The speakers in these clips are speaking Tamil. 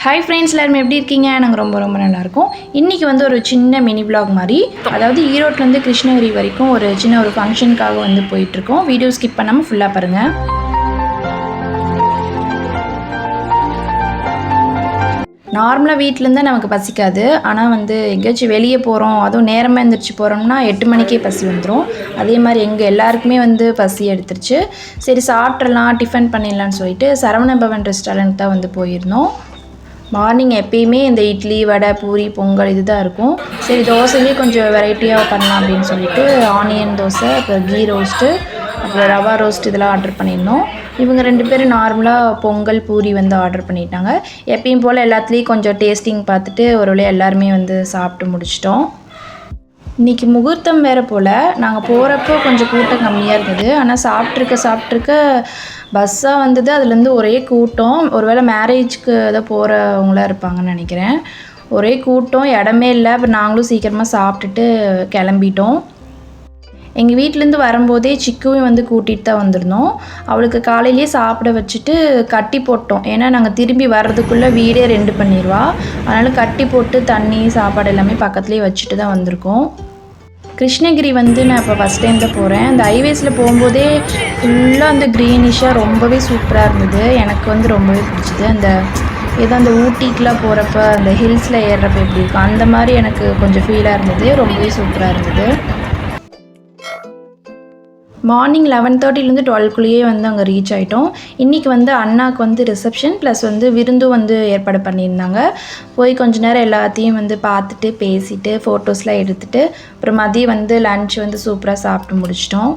ஹாய் ஃப்ரெண்ட்ஸ், எல்லாரும் எப்படி இருக்கீங்க? நாங்கள் ரொம்ப ரொம்ப நல்லாயிருக்கோம். இன்றைக்கி வந்து ஒரு சின்ன மினி விலாக் மாதிரி, அதாவது ஈரோட்லேருந்து கிருஷ்ணகிரி வரைக்கும் ஒரு சின்ன ஒரு ஃபங்க்ஷனுக்காக வந்து போயிட்டுருக்கோம். வீடியோ ஸ்கிப் பண்ணாமல் ஃபுல்லாக பாருங்கள். நார்மலாக வீட்டிலேருந்தால் நமக்கு பசிக்காது. ஆனால் வந்து எங்கேயாச்சும் வெளியே போகிறோம், அதுவும் நேரமாக எழுந்திரிச்சு போகிறோம்னா 8 மணிக்கே பசி வந்துடும். அதே மாதிரி எங்கள் எல்லாருக்குமே வந்து பசி எடுத்துருச்சு. சரி சாப்பிட்றலாம், டிஃபன் பண்ணிடலான்னு சொல்லிட்டு சரவணபவன் ரெஸ்டாரண்ட் தான் வந்து போயிருந்தோம். மார்னிங் எப்பயுமே இந்த இட்லி, வடை, பூரி, பொங்கல் இது தான் இருக்கும். சரி தோசையிலே கொஞ்சம் வெரைட்டியாக பண்ணலாம் அப்படின்னு சொல்லிட்டு ஆனியன் தோசை, அப்புறம் கீ ரோஸ்ட்டு, அப்புறம் ரவா ரோஸ்ட் இதெல்லாம் ஆர்டர் பண்ணியிருந்தோம். இவங்க 2 பேரும் நார்மலாக பொங்கல், பூரி வந்து ஆர்டர் பண்ணிட்டாங்க. எப்பயும் போல் எல்லாத்துலேயும் கொஞ்சம் டேஸ்டிங் பார்த்துட்டு ஒரு வழியாக எல்லாருமே வந்து சாப்பிட்டு முடிச்சிட்டோம். இன்றைக்கி முகூர்த்தம் வேறு போல். நாங்கள் போகிறப்போ கொஞ்சம் கூட்டம் கம்மியாக இருந்தது. ஆனால் சாப்பிட்ருக்க பஸ்ஸாக வந்தது. அதுலேருந்து ஒரே கூட்டம். ஒருவேளை மேரேஜ்க்கு ஏதோ போகிறவங்களாம் இருப்பாங்கன்னு நினைக்கிறேன். ஒரே கூட்டம், இடமே இல்லை. அப்புறம் நாங்களும் சீக்கிரமாக சாப்பிட்டுட்டு கிளம்பிட்டோம். எங்கள் வீட்டிலேருந்து வரும்போதே சிக்குவையும் வந்து கூட்டிகிட்டு தான் வந்திருந்தோம். அவளுக்கு காலையிலேயே சாப்பிட வச்சுட்டு கட்டி போட்டோம். ஏன்னா நாங்கள் திரும்பி வர்றதுக்குள்ளே வீடே ரெண்டு பண்ணிடுவா. அதனால் கட்டி போட்டு தண்ணி, சாப்பாடு எல்லாமே பக்கத்துலேயே வச்சுட்டு தான் வந்திருக்கோம். கிருஷ்ணகிரி வந்து நான் இப்போ ஃபஸ்ட் டைம் தான் போகிறேன். அந்த ஹைவேஸில் போகும்போதே ஃபுல்லாக அந்த க்ரீனிஷாக ரொம்பவே சூப்பராக இருந்தது. எனக்கு வந்து ரொம்பவே பிடிச்சிது. ஏதோ அந்த ஊட்டிக்கெலாம் போகிறப்ப அந்த ஹில்ஸில் ஏறுறப்ப எப்படி இருக்கும் அந்த மாதிரி எனக்கு கொஞ்சம் ஃபீலாக இருந்தது. ரொம்பவே சூப்பராக இருந்தது. மார்னிங் 11:30லேருந்து 12க்குள்ளேயே வந்து அங்கே ரீச் ஆகிட்டோம். இன்றைக்கி வந்து அண்ணாவுக்கு வந்து ரிசப்ஷன் ப்ளஸ் வந்து விருந்தும் வந்து ஏற்பாடு பண்ணியிருந்தாங்க. போய் கொஞ்ச நேரம் எல்லாத்தையும் வந்து பார்த்துட்டு பேசிட்டு ஃபோட்டோஸ்லாம் எடுத்துகிட்டு அப்புறம் மதியம் வந்து லன்ச் வந்து சூப்பராக சாப்பிட்டு முடிச்சிட்டோம்.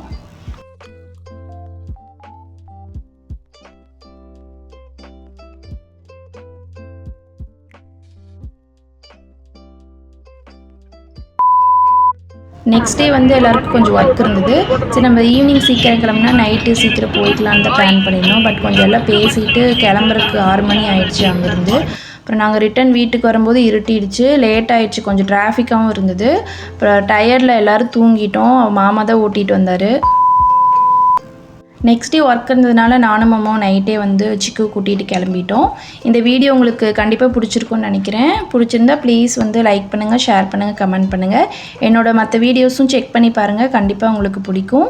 நெக்ஸ்ட் டே வந்து எல்லாருக்கும் கொஞ்சம் ஒர்க் இருந்தது. சரி நம்ம ஈவினிங் சீக்கிரம் கிளம்புனா நைட்டு சீக்கிரம் போய்க்கலான்னு தான் பிளான் பண்ணியிருந்தோம். பட் கொஞ்சம் எல்லாம் பேசிவிட்டு கிளம்புறதுக்கு 6 மணி ஆயிடுச்சு அங்கேருந்து. அப்புறம் நாங்கள் ரிட்டன் வீட்டுக்கு வரும்போது இருட்டிடுச்சு, லேட் ஆகிடுச்சு, கொஞ்சம் டிராஃபிக்காகவும் இருந்தது. அப்புறம் டயர்டில் எல்லோரும் தூங்கிட்டோம். மாமா தான் ஓட்டிகிட்டு வந்தார். நெக்ஸ்ட் டே ஒர்க் இருந்ததுனால நானும் மாமாவும் நைட்டே வந்து சிக்கு கூட்டிகிட்டு கிளம்பிட்டோம். இந்த வீடியோ உங்களுக்கு கண்டிப்பாக பிடிச்சிருக்குன்னு நினைக்கிறேன். பிடிச்சிருந்தா ப்ளீஸ் வந்து லைக் பண்ணுங்கள், ஷேர் பண்ணுங்கள், கமெண்ட் பண்ணுங்கள். என்னோடய மற்ற வீடியோஸும் செக் பண்ணி பாருங்கள், கண்டிப்பாக உங்களுக்கு பிடிக்கும்.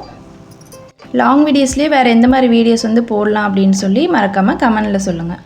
லாங் வீடியோஸ்லேயே வேறு எந்த மாதிரி வீடியோஸ் வந்து போடலாம் அப்படின்னு சொல்லி மறக்காமல் கமெண்டில் சொல்லுங்கள்.